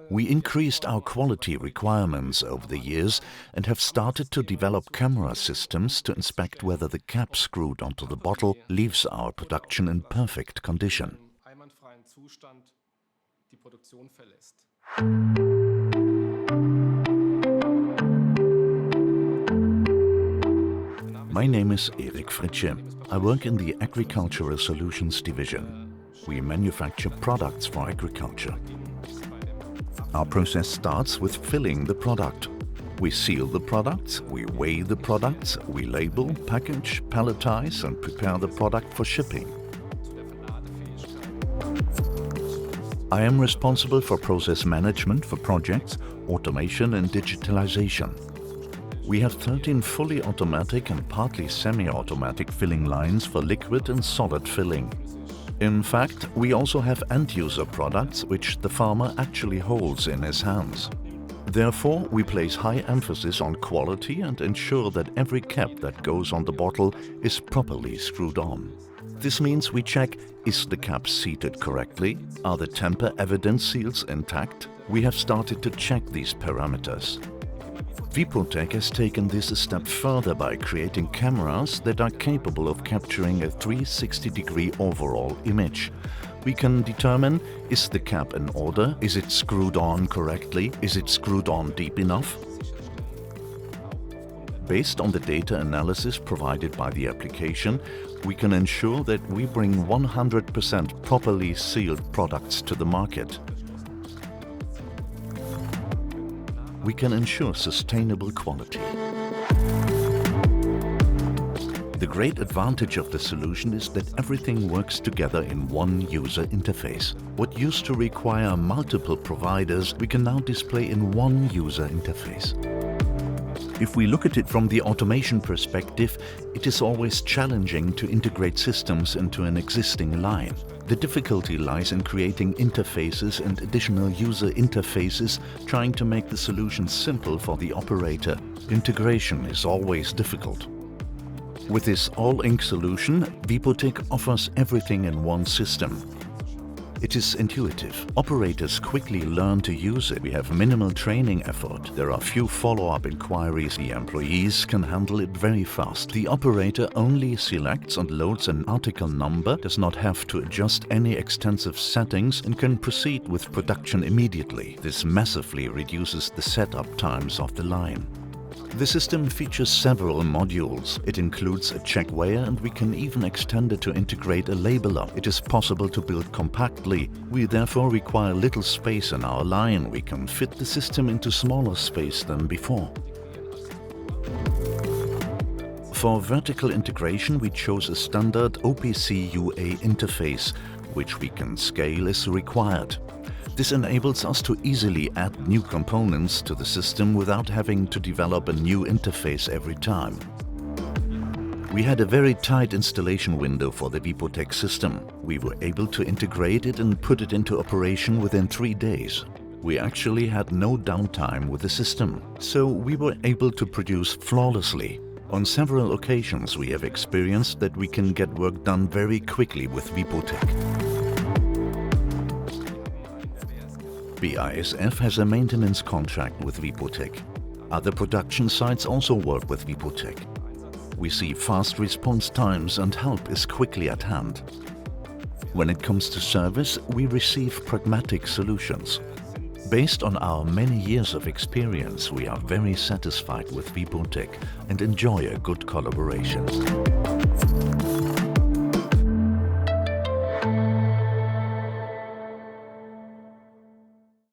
We increased our quality requirements over the years and have started to develop camera systems to inspect whether the cap screwed onto the bottle leaves our production in perfect condition. My name is Erik Fritsche. I work in the Agricultural Solutions division. We manufacture products for agriculture. Our process starts with filling the product. We seal the products, we weigh the products, we label, package, palletize and prepare the product for shipping. I am responsible for process management for projects, automation and digitalization. We have 13 fully automatic and partly semi-automatic filling lines for liquid and solid filling. In fact, we also have end-user products which the farmer actually holds in his hands. Therefore, we place high emphasis on quality and ensure that every cap that goes on the bottle is properly screwed on. This means we check, is the cap seated correctly? Are the temper evidence seals intact? We have started to check these parameters. Wipotec has taken this a step further by creating cameras that are capable of capturing a 360-degree overall image. We can determine, is the cap in order? Is it screwed on correctly? Is it screwed on deep enough? Based on the data analysis provided by the application, we can ensure that we bring 100% properly sealed products to the market. We can ensure sustainable quality. The great advantage of the solution is that everything works together in one user interface. What used to require multiple providers, we can now display in one user interface. If we look at it from the automation perspective, it is always challenging to integrate systems into an existing line. The difficulty lies in creating interfaces and additional user interfaces, trying to make the solution simple for the operator. Integration is always difficult. With this all-ink solution, Wipotec offers everything in one system. It is intuitive. Operators quickly learn to use it. We have minimal training effort. There are few follow-up inquiries. The employees can handle it very fast. The operator only selects and loads an article number, does not have to adjust any extensive settings and can proceed with production immediately. This massively reduces the setup times of the line. The system features several modules. It includes a checkweighers and we can even extend it to integrate a labeler. It is possible to build compactly. We therefore require little space in our line. We can fit the system into smaller space than before. For vertical integration, we chose a standard OPC UA interface, which we can scale as required. This enables us to easily add new components to the system without having to develop a new interface every time. We had a very tight installation window for the Wipotec system. We were able to integrate it and put it into operation within 3 days. We actually had no downtime with the system, so we were able to produce flawlessly. On several occasions we have experienced that we can get work done very quickly with Wipotec. BASF has a maintenance contract with Wipotec. Other production sites also work with Wipotec. We see fast response times and help is quickly at hand. When it comes to service, we receive pragmatic solutions. Based on our many years of experience, we are very satisfied with Wipotec and enjoy a good collaboration.